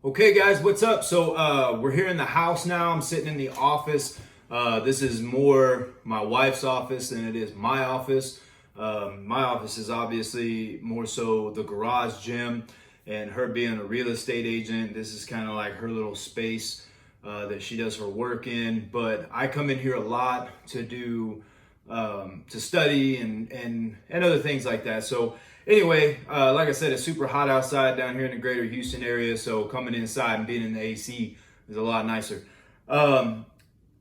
Okay guys, what's up? So we're here in the house now. I'm sitting in the office. This is more my wife's office than it is my office. My office is obviously more so the garage gym, and her being a real estate agent, this is kind of like her little space that she does her work in. But I come in here a lot to do to study and other things like that. So anyway, like I said, it's super hot outside down here in the greater Houston area. So coming inside and being in the AC is a lot nicer. I'm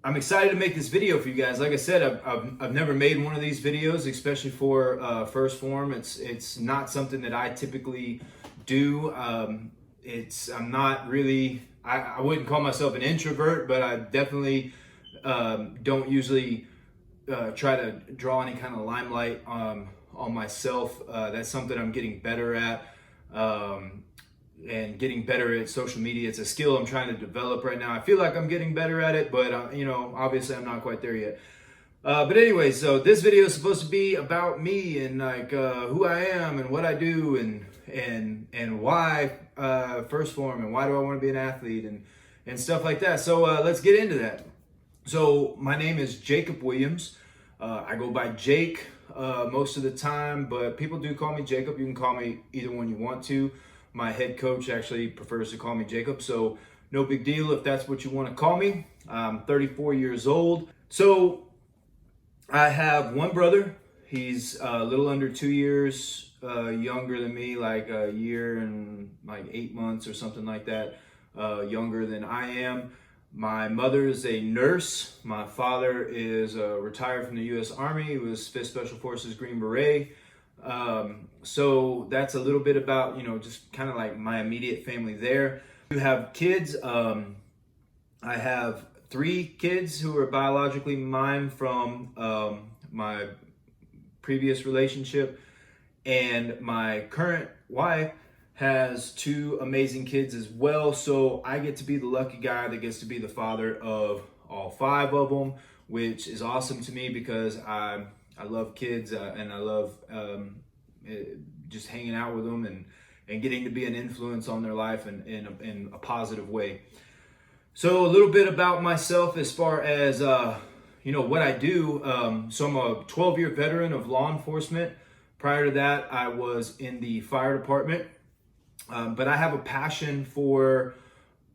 excited to make this video for you guys. Like I said, I've never made one of these videos, especially for first form. It's not something that I typically do. I'm not really, I wouldn't call myself an introvert, but I definitely don't usually try to draw any kind of limelight on myself. That's something I'm getting better at, and getting better at social media. It's a skill I'm trying to develop right now. I feel like I'm getting better at it, but obviously I'm not quite there yet. But anyway, so this video is supposed to be about me and like who I am and what I do and why first form and why do I want to be an athlete and stuff like that. So let's get into that. So my name is Jacob Williams. I go by Jake most of the time, but people do call me Jacob. You can call me either one you want to. My head coach actually prefers to call me Jacob, so no big deal if that's what you want to call me. I'm 34 years old. So I have one brother. He's a little under 2 years younger than me, like a year and like 8 months or something like that, younger than I am. My mother is a nurse. My father is retired from the U.S. Army. He was 5th Special Forces Green Beret. So that's a little bit about, just kind of like my immediate family there. You have kids. I have 3 kids who are biologically mine from my previous relationship. And my current wife has 2 amazing kids as well. So I get to be the lucky guy that gets to be the father of all 5 of them, which is awesome to me because I love kids and I love just hanging out with them and getting to be an influence on their life in a positive way. So a little bit about myself as far as, what I do. So I'm a 12-year veteran of law enforcement. Prior to that, I was in the fire department. But I have a passion for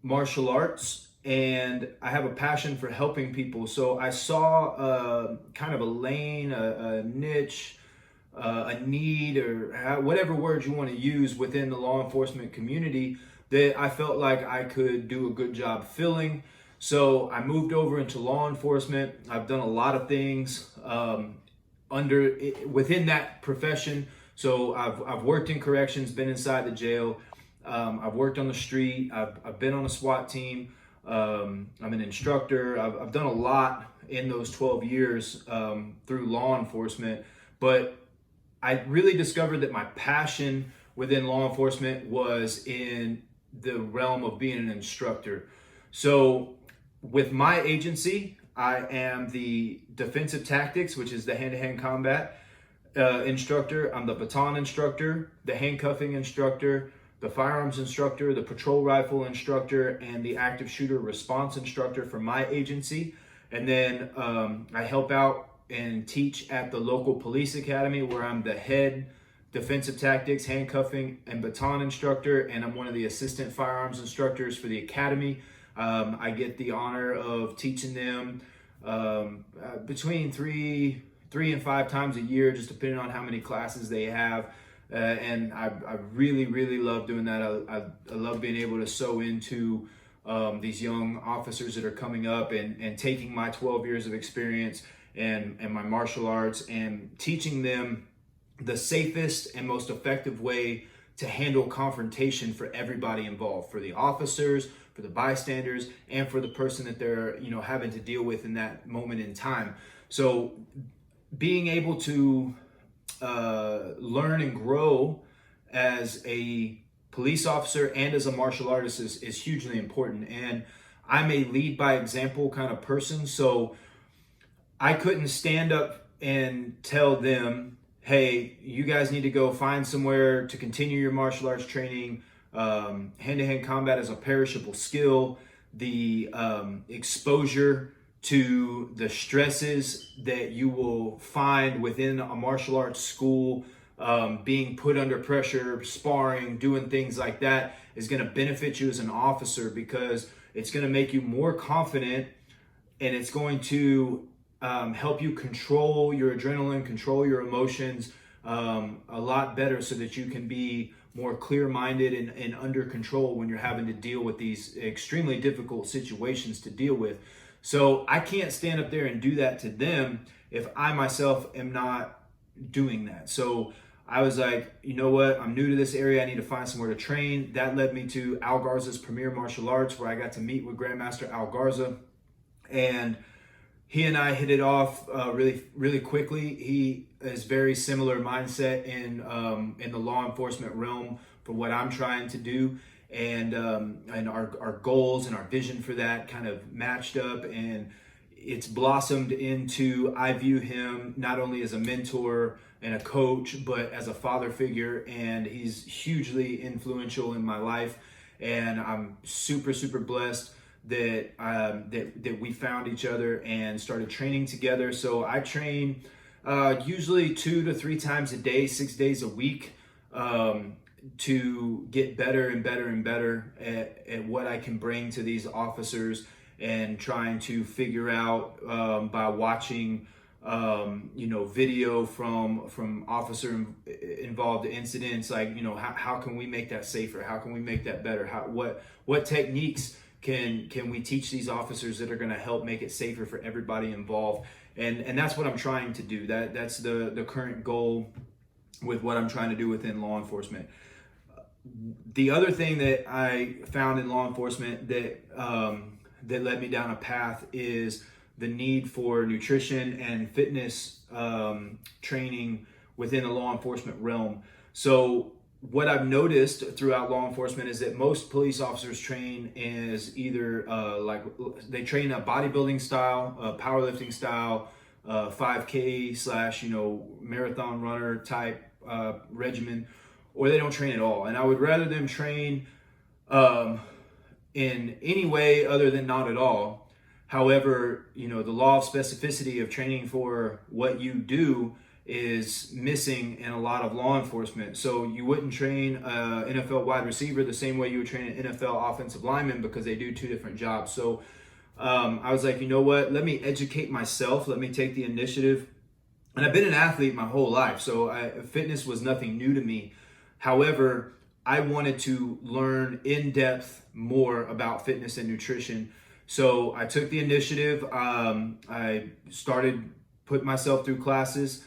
martial arts and I have a passion for helping people. So I saw kind of a lane, a niche, a need, or whatever word you want to use within the law enforcement community that I felt like I could do a good job filling. So I moved over into law enforcement. I've done a lot of things within that profession. So I've worked in corrections, been inside the jail. I've worked on the street. I've been on a SWAT team. I'm an instructor. I've done a lot in those 12 years through law enforcement. But I really discovered that my passion within law enforcement was in the realm of being an instructor. So with my agency, I am the defensive tactics, which is the hand-to-hand combat instructor. I'm the baton instructor, the handcuffing instructor, the firearms instructor, the patrol rifle instructor, and the active shooter response instructor for my agency. And then I help out and teach at the local police academy where I'm the head defensive tactics, handcuffing, and baton instructor, and I'm one of the assistant firearms instructors for the academy. I get the honor of teaching them between three and 5 times a year, just depending on how many classes they have. And I really, really love doing that. I love being able to sew into these young officers that are coming up and taking my 12 years of experience and my martial arts and teaching them the safest and most effective way to handle confrontation for everybody involved, for the officers, for the bystanders, and for the person that they're having to deal with in that moment in time. So being able to learn and grow as a police officer and as a martial artist is hugely important. And I'm a lead by example kind of person. So I couldn't stand up and tell them, hey, you guys need to go find somewhere to continue your martial arts training Hand-to-hand combat is a perishable skill. The exposure to the stresses that you will find within a martial arts school, being put under pressure, sparring, doing things like that is going to benefit you as an officer, because it's going to make you more confident, and it's going to help you control your adrenaline, control your emotions a lot better, so that you can be more clear-minded and under control when you're having to deal with these extremely difficult situations to deal with. So I can't stand up there and do that to them if I myself am not doing that. So I was like, you know what? I'm new to this area. I need to find somewhere to train. That led me to Al Garza's Premier Martial Arts, where I got to meet with Grandmaster Al Garza. And he and I hit it off really, really quickly. He is very similar mindset in the law enforcement realm for what I'm trying to do. And our goals and our vision for that kind of matched up, and it's blossomed into, I view him not only as a mentor and a coach, but as a father figure, and he's hugely influential in my life. And I'm super, super blessed that that we found each other and started training together. So I train usually 2 to 3 times a day, 6 days a week, to get better and better and better at what I can bring to these officers, and trying to figure out by watching video from officer involved incidents, like, how can we make that safer? How can we make that better? What techniques can we teach these officers that are going to help make it safer for everybody involved? And that's what I'm trying to do. That's the current goal with what I'm trying to do within law enforcement. The other thing that I found in law enforcement that led me down a path is the need for nutrition and fitness training within the law enforcement realm. So what I've noticed throughout law enforcement is that most police officers train is either they train a bodybuilding style, a powerlifting style, 5K / marathon runner type regimen, or they don't train at all. And I would rather them train in any way other than not at all. However, the law of specificity of training for what you do is missing in a lot of law enforcement. So you wouldn't train an NFL wide receiver the same way you would train an NFL offensive lineman, because they do 2 different jobs. So I was like, you know what? Let me educate myself. Let me take the initiative. And I've been an athlete my whole life, so fitness was nothing new to me. However, I wanted to learn in depth more about fitness and nutrition. So I took the initiative. I started putting myself through classes,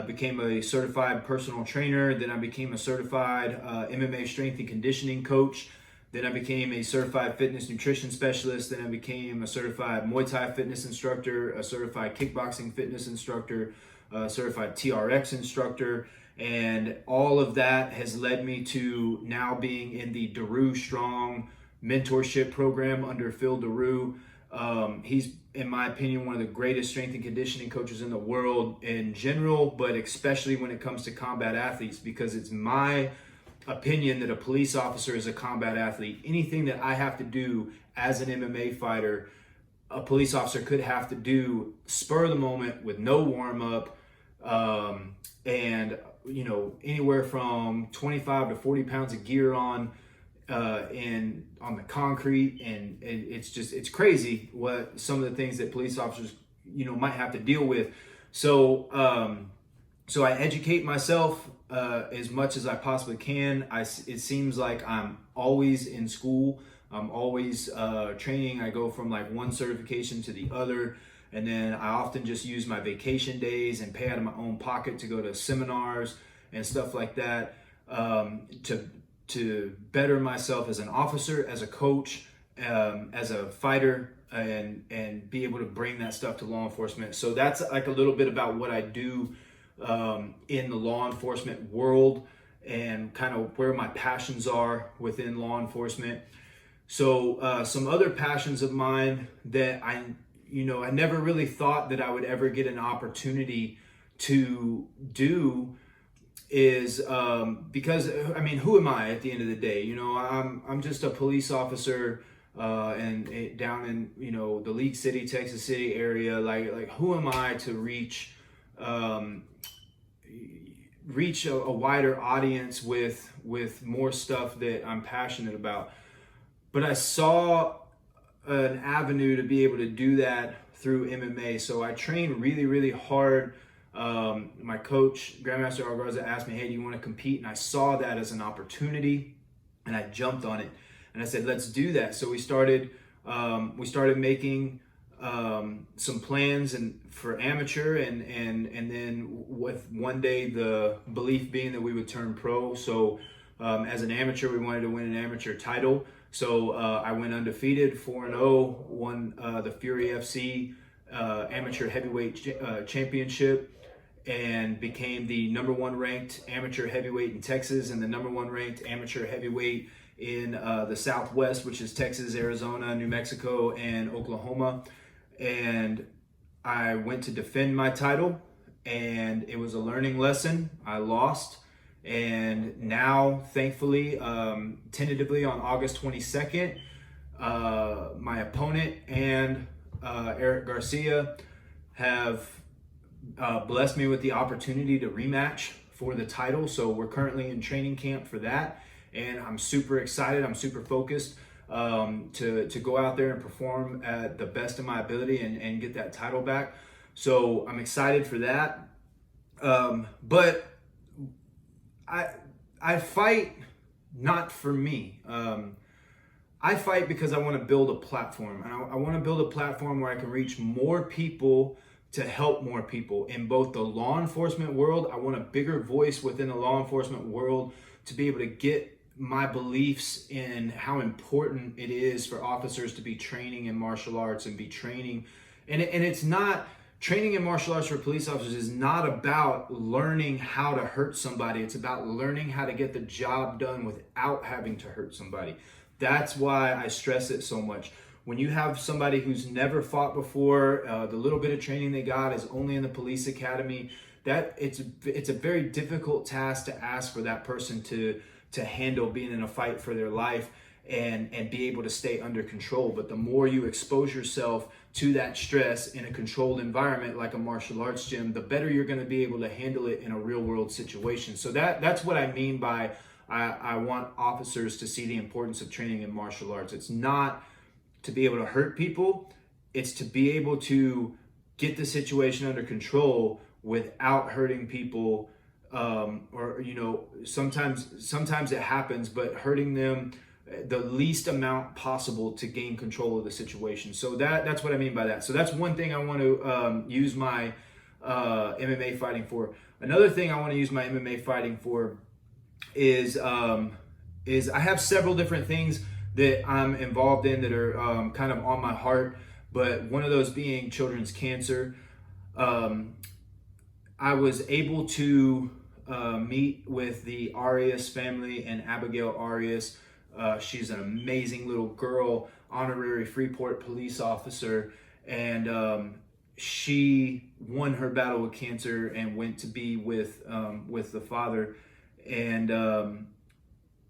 became a certified personal trainer. Then I became a certified MMA strength and conditioning coach. Then I became a certified fitness nutrition specialist. Then I became a certified Muay Thai fitness instructor, a certified kickboxing fitness instructor, a certified TRX instructor. And all of that has led me to now being in the Daru Strong mentorship program under Phil Daru. He's, in my opinion, one of the greatest strength and conditioning coaches in the world in general, but especially when it comes to combat athletes, because it's my opinion that a police officer is a combat athlete. Anything that I have to do as an MMA fighter, a police officer could have to do spur of the moment with no warm up, and anywhere from 25 to 40 pounds of gear on the concrete, and it's crazy what some of the things that police officers might have to deal with. So I educate myself as much as I possibly can. It seems like I'm always in school. I'm always training. I go from like one certification to the other. And then I often just use my vacation days and pay out of my own pocket to go to seminars and stuff like that, to better myself as an officer, as a coach, as a fighter, and be able to bring that stuff to law enforcement. So that's like a little bit about what I do in the law enforcement world, and kind of where my passions are within law enforcement. So some other passions of mine that I never really thought that I would ever get an opportunity to do is because I mean, who am I at the end of the day? You know, I'm just a police officer, and down in, you know, the League City, Texas City area. Like who am I to reach a wider audience with more stuff that I'm passionate about? But I saw an avenue to be able to do that through MMA. So I trained really, really hard. My coach, Grandmaster Algarza, asked me, hey, do you want to compete? And I saw that as an opportunity, and I jumped on it. And I said, let's do that. So we started making some plans and for amateur, and then with one day the belief being that we would turn pro. So as an amateur, we wanted to win an amateur title. So I went undefeated, 4-0, won the Fury FC amateur heavyweight championship, and became the #1 ranked amateur heavyweight in Texas and the #1 ranked amateur heavyweight in the Southwest, which is Texas, Arizona, New Mexico, and Oklahoma. And I went to defend my title, and it was a learning lesson. I lost. And now, thankfully, tentatively on August 22nd, my opponent and Eric Garcia have blessed me with the opportunity to rematch for the title. So we're currently in training camp for that, and I'm super excited. I'm super focused to go out there and perform at the best of my ability and get that title back. So I'm excited for that. But I fight not for me. I fight because I want to build a platform, and I want to build a platform where I can reach more people to help more people in both the law enforcement world. I want a bigger voice within the law enforcement world to be able to get my beliefs in how important it is for officers to be training in martial arts and be training. And it's not, training in martial arts for police officers is not about learning how to hurt somebody. It's about learning how to get the job done without having to hurt somebody. That's why I stress it so much. When you have somebody who's never fought before, the little bit of training they got is only in the police academy, that it's a very difficult task to ask for that person to handle being in a fight for their life and be able to stay under control. But the more you expose yourself to that stress in a controlled environment like a martial arts gym, the better you're going to be able to handle it in a real world situation. So that's what I mean by I want officers to see the importance of training in martial arts. It's not to be able to hurt people, it's to be able to get the situation under control without hurting people, or, you know, sometimes it happens, but hurting them the least amount possible to gain control of the situation. So that's what I mean by that. So that's one thing I want to use my MMA fighting for. Another thing I want to use my MMA fighting for is I have several different things that I'm involved in that are kind of on my heart, but one of those being children's cancer. I was able to meet with the Arias family and Abigail Arias. She's an amazing little girl, honorary Freeport police officer, and she won her battle with cancer and went to be with the Father. And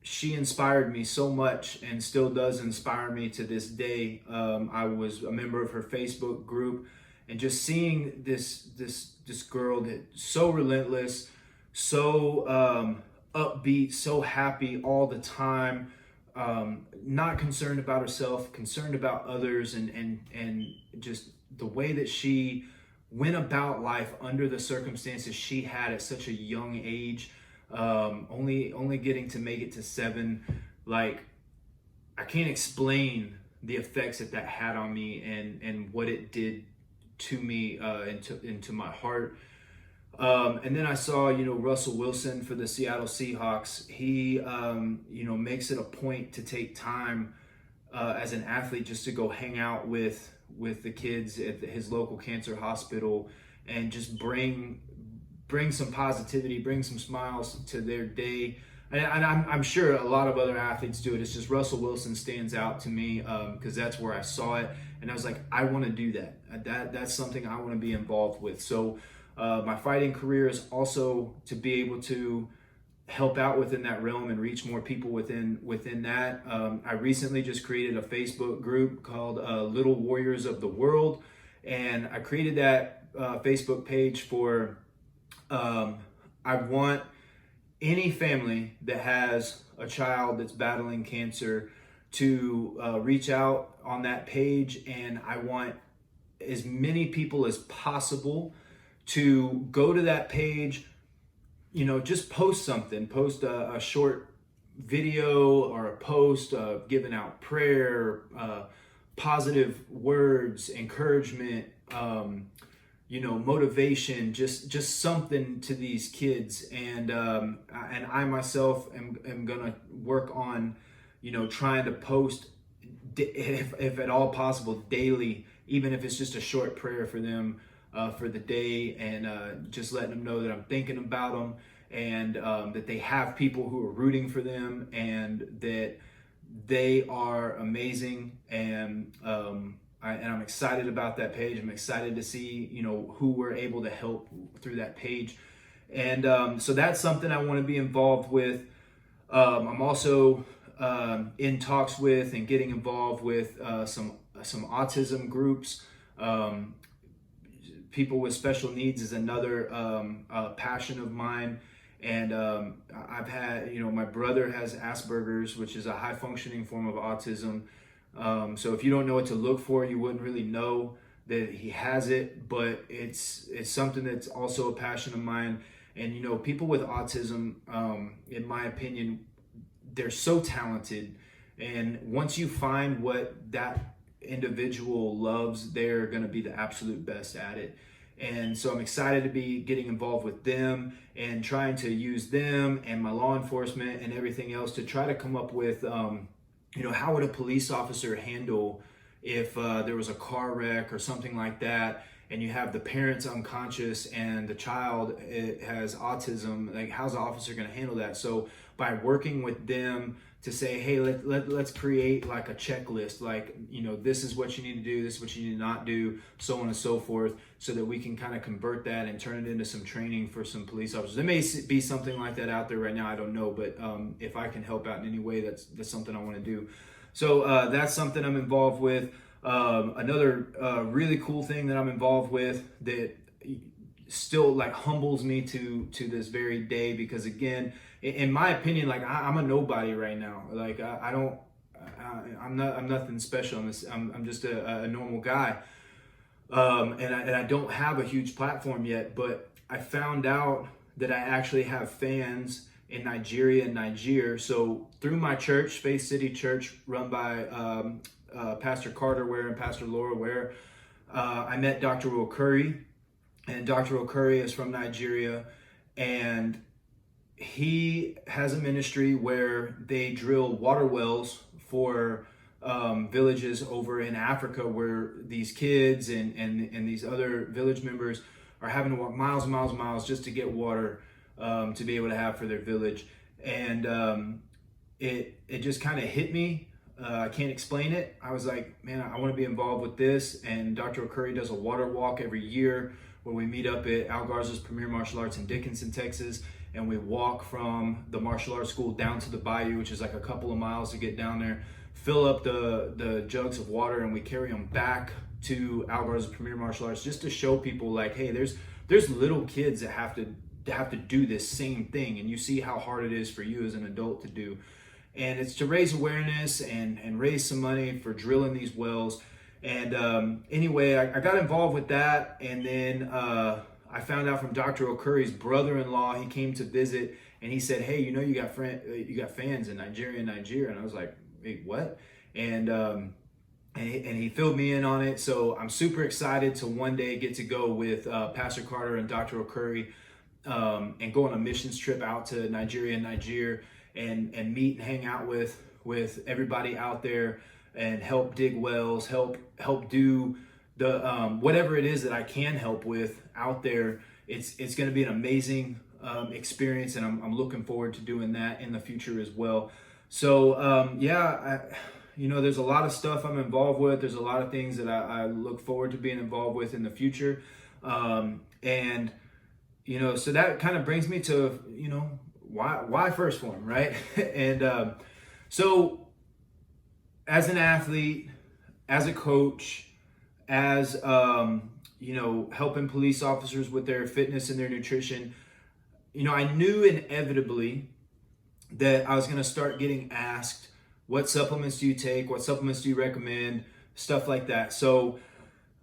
she inspired me so much and still does inspire me to this day. I was a member of her Facebook group, and just seeing this girl that's so relentless, so upbeat, so happy all the time, not concerned about herself, concerned about others, and just the way that she went about life under the circumstances she had at such a young age. Only getting to make it to 7, like, I can't explain the effects that had on me and what it did to me, into my heart. And then I saw, Russell Wilson for the Seattle Seahawks. He, makes it a point to take time as an athlete just to go hang out with the kids at his local cancer hospital and just bring some positivity, bring some smiles to their day. And I'm sure a lot of other athletes do it. It's just Russell Wilson stands out to me because that's where I saw it. And I was like, I want to do that. That's something I want to be involved with. So My fighting career is also to be able to help out within that realm and reach more people within that. I recently just created a Facebook group called Little Warriors of the World, and I created that Facebook page for I want any family that has a child that's battling cancer to reach out on that page, and I want as many people as possible to go to that page. Just post something, post a short video or a post giving out prayer, positive words, encouragement, motivation, just something to these kids. And I myself am gonna work on, trying to post, if at all possible, daily, even if it's just a short prayer for them for the day, and just letting them know that I'm thinking about them, and that they have people who are rooting for them, and that they are amazing. And I'm excited about that page. I'm excited to see, who we're able to help through that page. And so that's something I want to be involved with. I'm also in talks with and getting involved with some autism groups. People with special needs is another passion of mine. And I've had, my brother has Asperger's, which is a high functioning form of autism. So if you don't know what to look for, you wouldn't really know that he has it, but it's something that's also a passion of mine. And, people with autism, in my opinion, they're so talented. And once you find what that individual loves, they're going to be the absolute best at it. And so I'm excited to be getting involved with them and trying to use them and my law enforcement and everything else to try to come up with, how would a police officer handle if there was a car wreck or something like that, and you have the parents unconscious and the child has autism. Like, how's the officer going to handle that? So by working with them to say, hey, let's create like a checklist, like, this is what you need to do, this is what you need to not do, so on and so forth, so that we can kind of convert that and turn it into some training for some police officers. There may be something like that out there right now, I don't know, but if I can help out in any way, that's something I want to do. So that's something I'm involved with. Another really cool thing that I'm involved with that still like humbles me to this very day, because again, in my opinion, like I'm a nobody right now. Like I'm nothing special. I'm just a normal guy, and I don't have a huge platform yet. But I found out that I actually have fans in Nigeria and Niger. So through my church, Faith City Church, run by Pastor Carter Ware and Pastor Laura Ware, I met Dr. Okuri, and Dr. Okuri is from Nigeria, and he has a ministry where they drill water wells for villages over in Africa, where these kids and these other village members are having to walk miles and miles and miles just to get water to be able to have for their village. And it just kind of hit me. I can't explain it. I was like, man, I want to be involved with this. And Dr. Okuri does a water walk every year where we meet up at Al Garza's Premier Martial Arts in Dickinson, Texas. And we walk from the martial arts school down to the bayou, which is like a couple of miles to get down there, fill up the jugs of water, and we carry them back to Al Garza's Premier Martial Arts, just to show people like, hey, there's little kids that have to do this same thing. And you see how hard it is for you as an adult to do. And it's to raise awareness and raise some money for drilling these wells. And anyway, I got involved with that. And then I found out from Dr. Okuri's brother-in-law. He came to visit, and he said, hey, you got fans in Nigeria and Niger. And I was like, wait, what? And he filled me in on it. So I'm super excited to one day get to go with Pastor Carter and Dr. Okuri and go on a missions trip out to Nigeria and Niger, and meet and hang out with everybody out there, and help dig wells, help do the whatever it is that I can help with out there. It's going to be an amazing experience, and I'm looking forward to doing that in the future as well. So there's a lot of stuff I'm involved with. There's a lot of things that I look forward to being involved with in the future, and so that kind of brings me to, why First Form, right? And so as an athlete, as a coach, as, helping police officers with their fitness and their nutrition, I knew inevitably that I was going to start getting asked, what supplements do you take? What supplements do you recommend? Stuff like that. So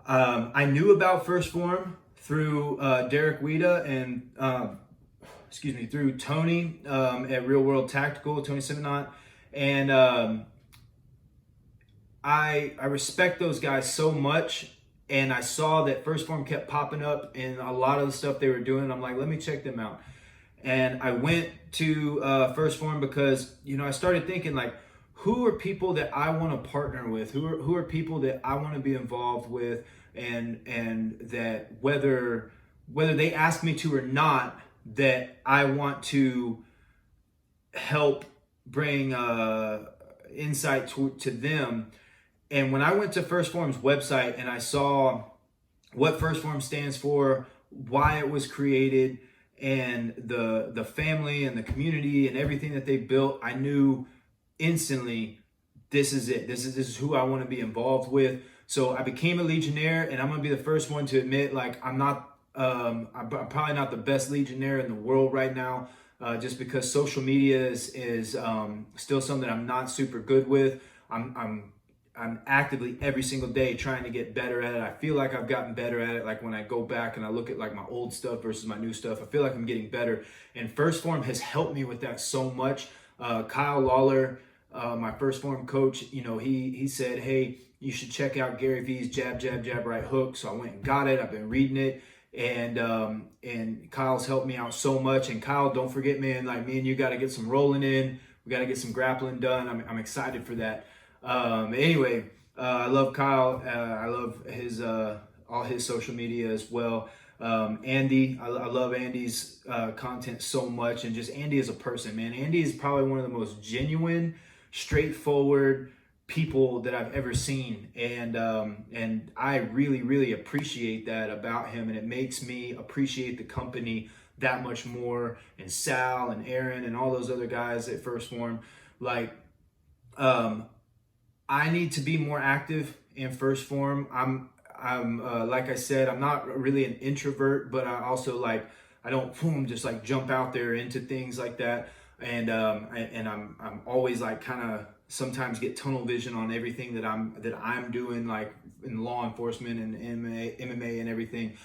I knew about First Form through Derek Weeda and, through Tony at Real World Tactical, Tony Simonot. And I respect those guys so much. And I saw that First Form kept popping up in a lot of the stuff they were doing. I'm like, let me check them out. And I went to First Form because, I started thinking, like, who are people that I want to partner with? Who are people that I want to be involved with? And that whether they ask me to or not, that I want to help bring insight to them. And when I went to First Form's website and I saw what First Form stands for, why it was created, and the family and the community and everything that they built, I knew instantly, this is it. This is who I want to be involved with. So I became a Legionnaire, and I'm gonna be the first one to admit, like, I'm probably not the best Legionnaire in the world right now, just because social media is still something I'm not super good with. I'm actively every single day trying to get better at it. I feel like I've gotten better at it. Like when I go back and I look at like my old stuff versus my new stuff, I feel like I'm getting better. And First Form has helped me with that so much. Kyle Lawler, my First Form coach, he said, hey, you should check out Gary Vee's Jab, Jab, Jab, Right Hook. So I went and got it. I've been reading it. And Kyle's helped me out so much. And Kyle, don't forget, man, like me and you got to get some rolling in. We got to get some grappling done. I'm excited for that. Anyway, I love Kyle. I love his all his social media as well. Andy, I love Andy's content so much, and just Andy as a person, man. Andy is probably one of the most genuine, straightforward people that I've ever seen, and I really, really appreciate that about him, and it makes me appreciate the company that much more, and Sal and Aaron and all those other guys at First Form. Like, I need to be more active in First Form. I'm like I said, I'm not really an introvert, but I also I don't just like jump out there into things like that. And I'm always like kind of sometimes get tunnel vision on everything that I'm doing, like in law enforcement and MMA and everything.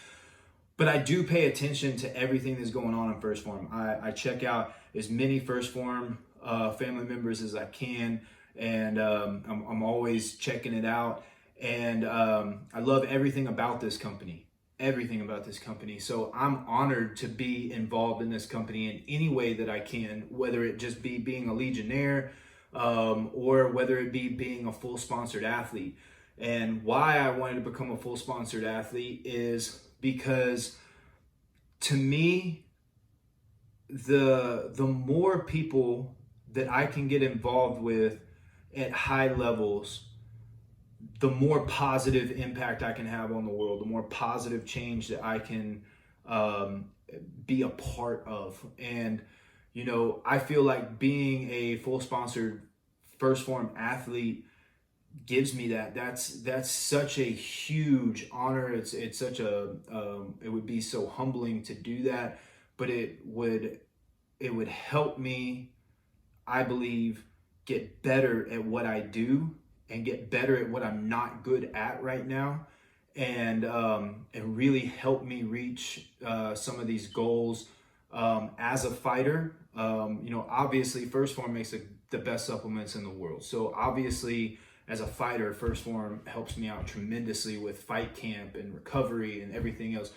But I do pay attention to everything that's going on in First Form. I check out as many First Form family members as I can. And I'm always checking it out, and I love everything about this company. So I'm honored to be involved in this company in any way that I can, whether it just be being a Legionnaire or whether it be being a full sponsored athlete. And why I wanted to become a full sponsored athlete is because, to me, the more people that I can get involved with at high levels, the more positive impact I can have on the world, the more positive change that I can be a part of. And, I feel like being a full sponsored First Form athlete gives me that. That's such a huge honor. It's such a, it would be so humbling to do that, but it would help me, I believe, get better at what I do and get better at what I'm not good at right now, and really help me reach some of these goals as a fighter. Obviously First Form makes the best supplements in the world. So obviously as a fighter, First Form helps me out tremendously with fight camp and recovery and everything else.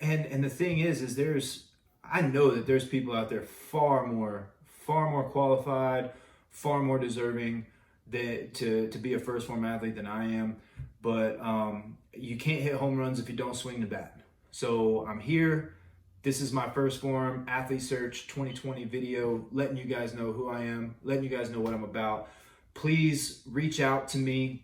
And the thing is I know that there's people out there far more qualified, far more deserving to be a First Form athlete than I am. But you can't hit home runs if you don't swing the bat. So I'm here. This is my First Form Athlete Search 2020 video, letting you guys know who I am, letting you guys know what I'm about. Please reach out to me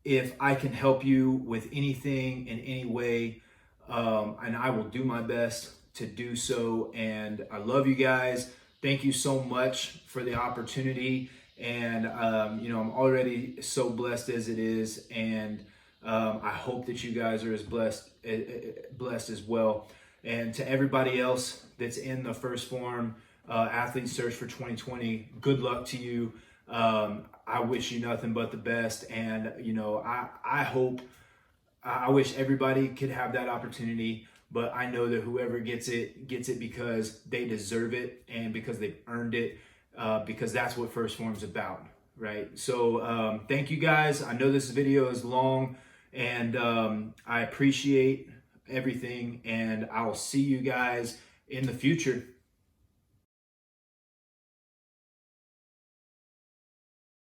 if I can help you with anything in any way. and I will do my best to do so. And I love you guys. Thank you so much for the opportunity. And, I'm already so blessed as it is. And I hope that you guys are as blessed as well. And to everybody else that's in the first Phorm Athlete Search for 2020, good luck to you. I wish you nothing but the best. And, I wish everybody could have that opportunity, but I know that whoever gets it because they deserve it and because they've earned it, because that's what First Phorm's about, right? So thank you guys. I know this video is long, and I appreciate everything, and I'll see you guys in the future.